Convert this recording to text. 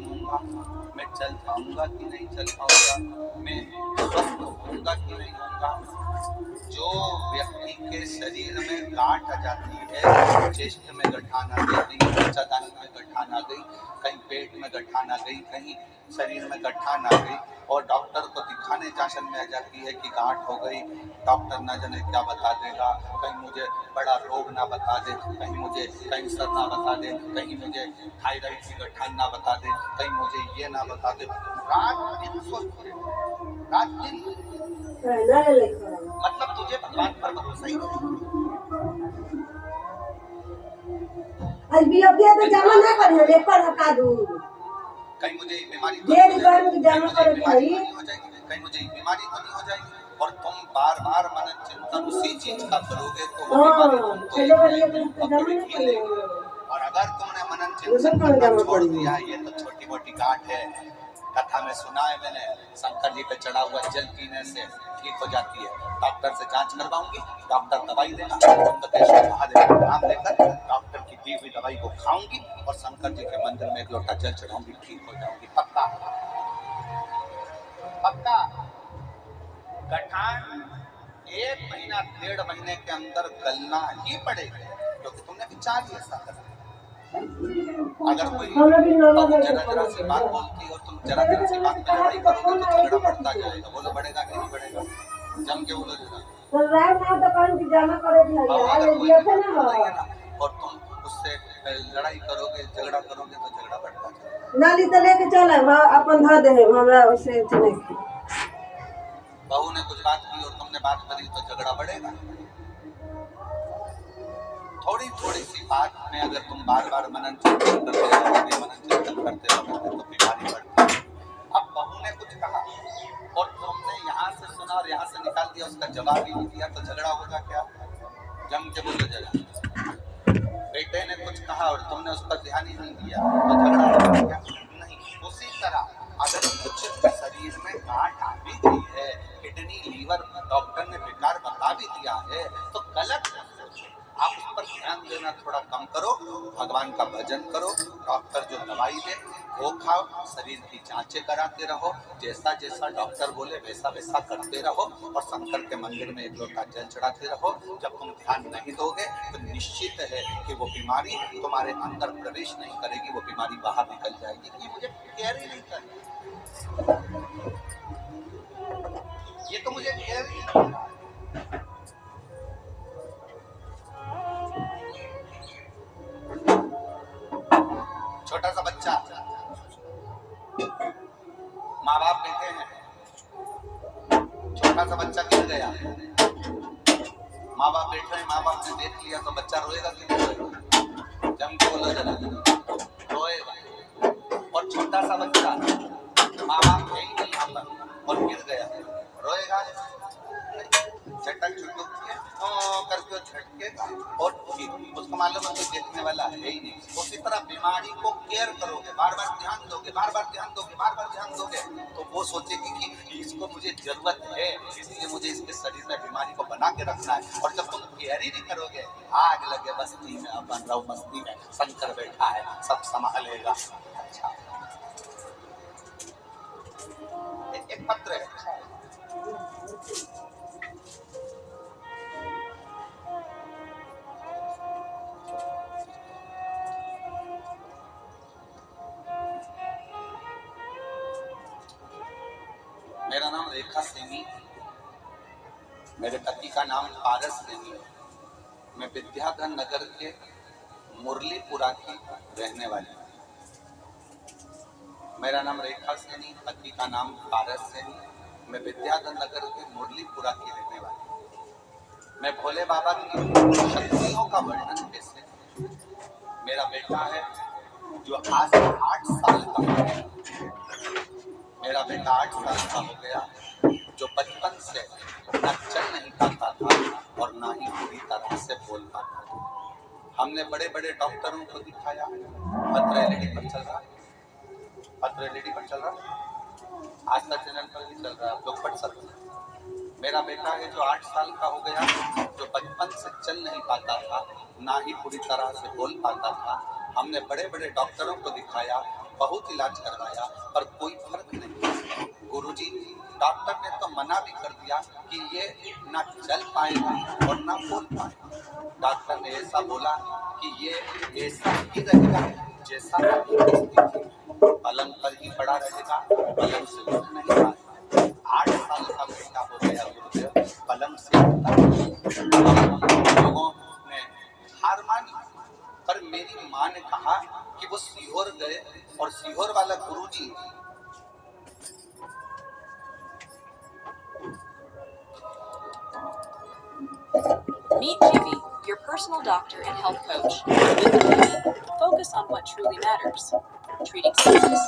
होऊंगा, मैं चल पाऊंगा कि नहीं चल पाऊंगा, मैं स्वस्थ होऊंगा कि नहीं होऊंगा। जो व्यक्ति के शरीर में गांठ आ जाती है, चेस्ट में गठान आ गई, कहीं बच्चादानी में गठान आ गई, कहीं पेट में गठान आ गई, कहीं शरीर में गठान आ गई, और डॉक्टर को दिखाने जांचन में आ जाती है कि गांठ हो गई, डॉक्टर न जाने क्या बता देगा, कहीं मुझे बड़ा रोग ना बता दे, कहीं मुझे कैंसर ना बता दे, कहीं मुझे थायराइड की गठान ना बता दे, कहीं मुझे ये ना बता दे। रात दिन सोचते हैं, रात दिन, मतलब तुझे भगवान पर भरोसा ही नहीं। जमा ना करियो लेकर हका दूं, कहीं मुझे बीमारी देर कर जमा कर भाई, कहीं मुझे बीमारी तो नहीं हो जाएगी। और तुम बार बार मन चिंतन उसी चीज का करोगे तो वो बीमारी तुमको पकड़ेगी। और अगर तुमने मनन चिंतन करना छोड़ दिया, ये तो छोटी मोटी गांठ है, कथा में सुना है मैंने, शंकर जी पे चढ़ा हुआ जल पीने से ठीक हो जाती है। डॉक्टर से जांच करवाऊंगी, डॉक्टर दवाई देगा, त्र्यंबकेश्वर महादेव का नाम लेकर डॉक्टर की दी हुई दवाई को खाऊंगी और शंकर जी के मंदिर में एक लोटा जल चढ़ाऊंगी, ठीक हो जाऊंगी, पक्का पक्का। गठान 1 महीना 1.5 महीने के अंदर गलना ही पड़ेगा, क्योंकि तुमने विचार ही ऐसा करा। अगर कोई जरा जरा सी बात बोलती और तुम जरा जरा सी बात में लड़ाई करोगे तो झगड़ा बढ़ता जाएगा। बोलो बढ़ेगा कि नहीं बढ़ेगा? जम के बोलो जरा। और तुम उससे लड़ाई करोगे, झगड़ा करोगे तो झगड़ा बढ़ता जाएगा। नाली तो लेके चल अपन धर दे हमरा उसे नहीं। बहू ने कुछ बात की और तुमने बात करी तो झगड़ा बढ़ेगा। थोड़ी थोड़ी सी बात में अगर तुम बार बार मनन चिंतन करते रहोगे तो बीमारी बढ़ती है। अब बहू ने कुछ कहा और तुमने यहाँ से सुना और यहाँ से निकाल दिया, उसका जवाब ही नहीं दिया, तो झगड़ा होगा क्या? जम के बोलो जरा। बेटे ने कुछ कहा और तुमने उस पर ध्यान ही नहीं दिया तो झगड़ा होगा क्या? नहीं। उसी तरह अगर कुछ शरीर में गांठ आ भी गई है, किडनी लीवर डॉक्टर ने बेकार बता भी दिया है, तो गलत आप उस पर ध्यान देना थोड़ा कम करो, भगवान का भजन करो, डॉक्टर जो दवाई दे वो खाओ, शरीर की जांचें कराते रहो, जैसा जैसा डॉक्टर बोले वैसा वैसा करते रहो, और शंकर के मंदिर में एक लोटा जल चढ़ाते रहो। जब तुम ध्यान नहीं दोगे तो निश्चित है कि वो बीमारी तुम्हारे अंदर प्रवेश नहीं करेगी, वो बीमारी बाहर निकल जाएगी। ये मुझे केयर ही नहीं करना, ये तो मुझे केयर ही नहीं करना। छोटा सा बच्चा, माँ बाप बैठे हैं, छोटा सा बच्चा गिर गया, माँ बाप बैठे हैं, माँ बाप ने देख लिया तो बच्चा रोएगा कि नहीं रोएगा? जम के बोलो जरा, रोएगा। और छोटा सा बच्चा, माँ बाप है ही नहीं यहाँ पर और गिर गया, रोएगा? झटक छुटक करके झटकेगा और उसको मालूम है कोई देखने वाला है ही नहीं। उसी तरह बीमारी को केयर करोगे, बार बार ध्यान दोगे, बार बार ध्यान दोगे, बार बार ध्यान दोगे, तो वो सोचेगी कि इसको मुझे जरूरत है, इसलिए मुझे इसके शरीर में बीमारी को बना के रखना है। और जब तुम केयर ही नहीं करोगे, आग लगे बस्ती में, अब बन रहा हूँ मस्ती में, शंकर बैठा है सब संभालेगा। अच्छा, एक पत्र है, मेरा नाम रेखा सैनी, मेरे पति का नाम पारस सैनी है। मैं विद्याधर नगर के मुरलीपुरा की रहने वाली हूँ। मेरा नाम रेखा सैनी, पति का नाम पारस सैनी, मैं विद्याधर नगर के मुरलीपुरा की रहने वाली हूँ। मैं भोले बाबा की शक्तियों का वर्णन कैसे। मेरा बेटा है जो आज 8 साल का हो गया, मेरा बेटा 8 साल का हो गया, जो बचपन से न चल नहीं पाता था और ना ही पूरी तरह से बोल पाता था। हमने बड़े बड़े डॉक्टरों को दिखाया, पत्र एलईडी पर चल रहा, पत्र एलईडी पर चल रहा, आस्था चैनल पर भी चल रहा है, आप लोग पढ़ सकते हैं। मेरा बेटा है जो 8 साल का हो गया, जो बचपन से चल नहीं पाता था, ना ही पूरी तरह से बोल पाता था। हमने बड़े बड़े डॉक्टरों को दिखाया, बहुत इलाज करवाया पर कोई फर्क नहीं। गुरुजी डॉक्टर ने तो मना भी कर दिया कि ये ना चल पाएगा और ना बोल पाएगा। डॉक्टर ने ऐसा बोला कि ये ऐसा ही रहेगा जैसा अभी स्थिति है, पलंग पर ही पड़ा रहेगा, पलंग से उठ नहीं पाएगा। 8 साल का बेटा हो गया गुरुदेव, पलंग से उठता नहीं। लोगों ने हार मानी पर मेरी माँ ने कहा कि वो सीहोर गए और सीहोर वाला गुरुजी Meet Jimmy, your personal doctor and health coach. With Jimmy, focus on what truly matters. Treating symptoms,